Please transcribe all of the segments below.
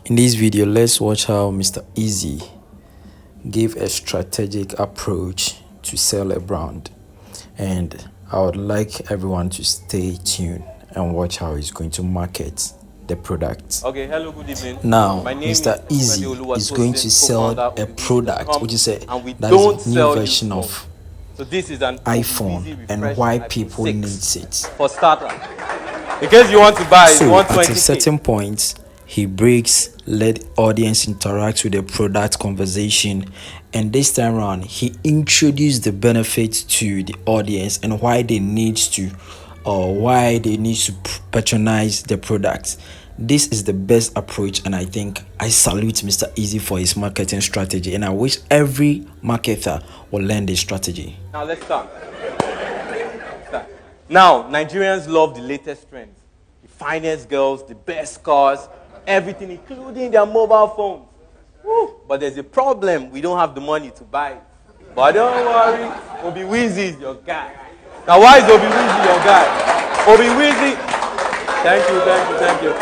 In this video, let's watch how Mr. Easy gave a strategic approach to sell a brand. And I would like everyone to stay tuned and watch how he's going to market the product. Okay, hello, good evening. Now, My name Mr. Easy is going to sell a product, which is a new version of this is an iPhone and why people need it. For starter, in case you want to buy, So you want at a 20K. certain point, he breaks, let audience interact with the product conversation, and this time around, he introduced the benefits to the audience and why they need to, or why they need to patronize the product. This is the best approach, and I think I salute Mr. Easy for his marketing strategy, and I wish every marketer will learn this strategy. Now let's start. Now, Nigerians love the latest trends. The finest girls, the best cars, everything, including their mobile phones. Woo. But there's a problem. We don't have the money to buy it. But don't worry, Obi Weezy is your guy. Now, why is Obi Weezy your guy? Obi Weezy, thank you.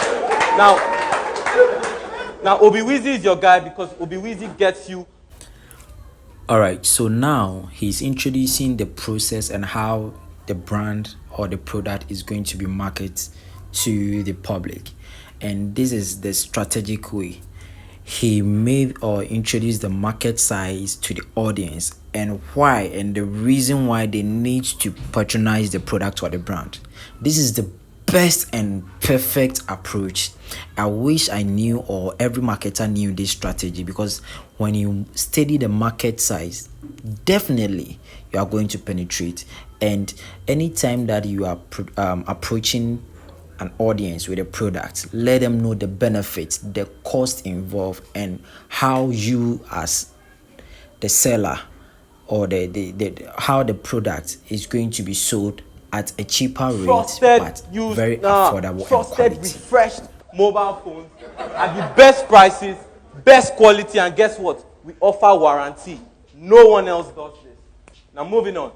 Now Obi Weezy is your guy because Obi Weezy gets you. All right, so now he's introducing the process and how the brand or the product is going to be marketed to the public. And this is the strategic way. He made or introduced the market size to the audience and why and the reason why they need to patronize the product or the brand. This is the best and perfect approach. I wish I knew, or every marketer knew, this strategy, because when you study the market size, definitely you are going to penetrate. And anytime that you are approaching an audience with a product, let them know the benefits, the cost involved, and how you as the seller or the how the product is going to be sold at a cheaper rate, but very affordable and quality. Refreshed mobile phones at the best prices, best quality, and guess what? We offer warranty. No one else does this. Now moving on.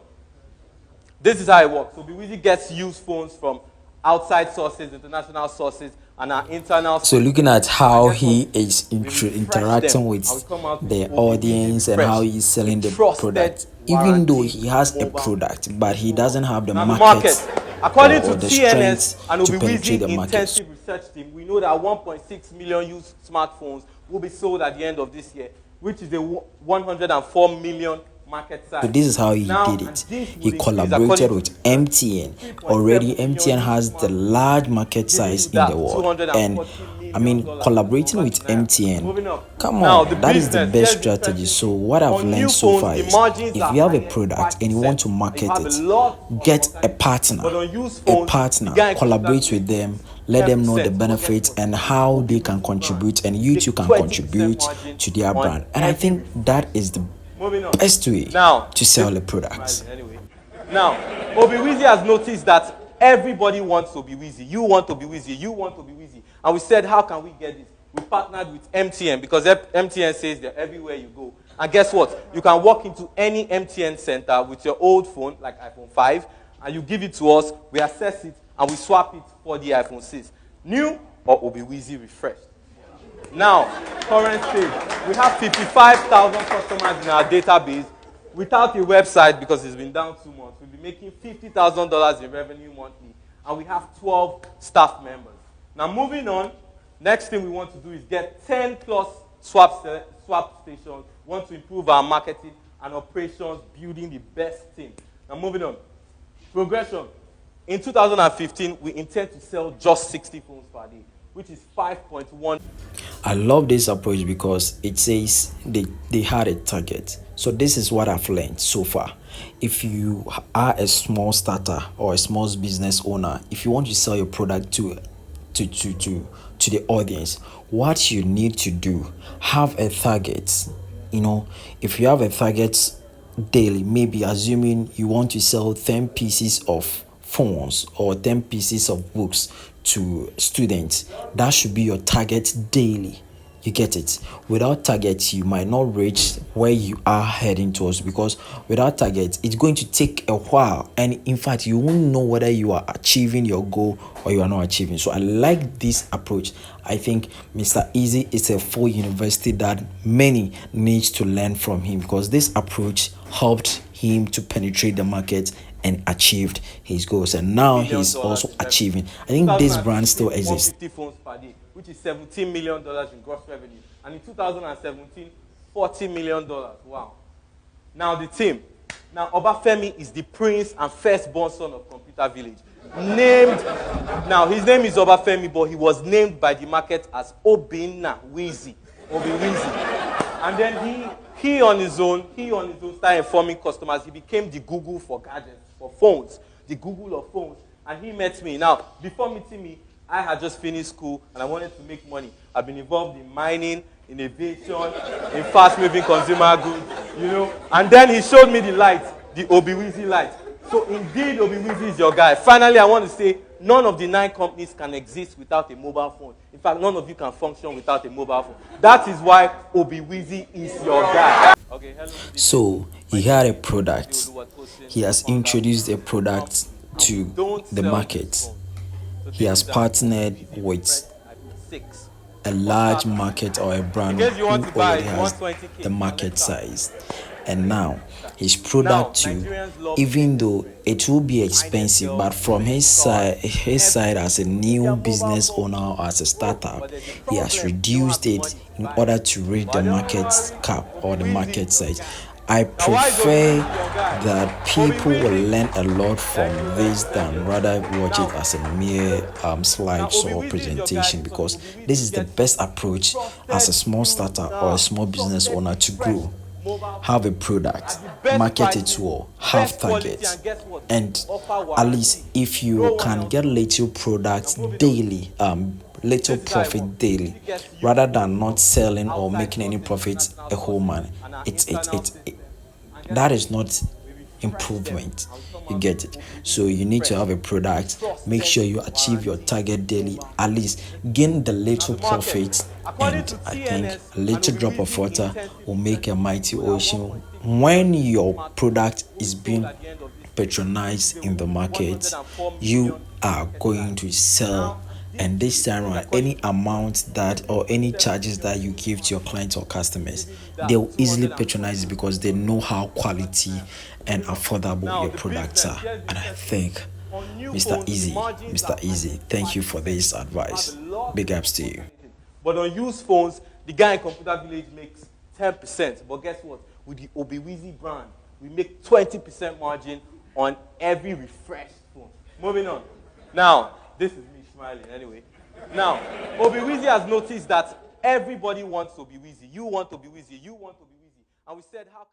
This is how it works. So Weezy gets used phones from outside sources, international sources, and our internal sources. So looking at how he is interacting with the audience and how he's selling the product, even though he has a product, but he doesn't have the market. According to TNS and Obi Weezy intensive research team, we know that 1.6 million used smartphones will be sold at the end of this year, which is a 104 million market size. So this is how he did it. He collaborated with MTN. Already MTN has the large market size in the world, and I mean, collaborating with MTN, come on, that is the best strategy. So what I've learned so far is, if you have a product and you want to market it, get a partner, collaborate with them, let them know the benefits and how they can contribute, and you too can contribute to their brand. And I think that is the best way to sell the products. Now, Obi Weezy has noticed that everybody wants Obi Weezy. You want Obi Weezy. You want Obi Weezy. And we said, how can we get this? We partnered with MTN because MTN says they're everywhere you go. And guess what? You can walk into any MTN center with your old phone, like iPhone 5, and you give it to us, we assess it, and we swap it for the iPhone 6. New or Obi Weezy refreshed. Now, current stage, we have 55,000 customers in our database without a website because it's been down 2 months. We'll be making $50,000 in revenue monthly, and we have 12 staff members. Now, moving on, next thing we want to do is get 10 plus swap stations. We want to improve our marketing and operations, building the best team. Now, moving on, progression. In 2015, we intend to sell just 60 phones per day, which is 5.1. I love this approach because it says they had a target. So this is what I've learned so far. If you are a small starter or a small business owner, if you want to sell your product to the audience, what you need to do, have a target. You know, if you have a target daily, maybe assuming you want to sell 10 pieces of phones or 10 pieces of books to students, that should be your target daily. You get it? Without targets, you might not reach where you are heading towards, because without targets, it's going to take a while. And in fact, you won't know whether you are achieving your goal or you are not achieving. So I like this approach. I think Mr. Easy is a full university that many need to learn from him, because this approach helped him to penetrate the market and achieved his goals, and now Million he's dollars also in revenue. achieving. I think this brand still 2016, exists. 150 phones per day, which is $17 million in gross revenue. And in 2017, $40 million. Wow. Now the team. Now Obafemi is the prince and firstborn son of Computer Village. Named, now his name is Obafemi, but he was named by the market as Obinna Wheezy. Obi Wheezy. And then he on his own started informing customers. He became the Google for gadgets, for phones, the Google of phones. And he met me. Now, before meeting me, I had just finished school and I wanted to make money. I've been involved in mining, innovation, in fast-moving consumer goods, you know. And then he showed me the light, the Obiwizi light. So indeed, Obiwizi is your guy. Finally, I want to say, none of the 9 companies can exist without a mobile phone. In fact, none of you can function without a mobile phone. That is why Obiwizi is your guy. Okay, hello. So he had a product. He has introduced a product to the market. He has partnered with a large market or a brand who already has the market size. And now his product too, even though it will be expensive, but from his side as a new business owner, as a startup, he has reduced it in order to reach the market cap or the market size. I prefer that people will learn a lot from this than rather watch it as a mere slides or presentation, because this is the best approach as a small startup or a small business owner to grow. Have a product, market it well, have targets, and at least if you can get little products daily, little profit daily, rather than not selling or making any profits a whole month, that is not improvement. You get it? So you need to have a product, make sure you achieve your target daily, at least gain the little profit, and I think a little drop of water will make a mighty ocean. When your product is being patronized in the market, you are going to sell. And this time around, any amount that or any charges that you give to your clients or customers, they'll easily patronize it because they know how quality and affordable your products are. And I think Mr. Easy, thank you for this advice. Big ups to you. But on used phones, the guy in Computer Village makes 10%. But guess what? With the Obiwizi brand, we make 20% margin on every refreshed phone. Moving on. Now, this is me smiling anyway. Now, Obiwizi has noticed that everybody wants Obiwizi. You want Obiwizi. You want Obiwizi. And we said, how can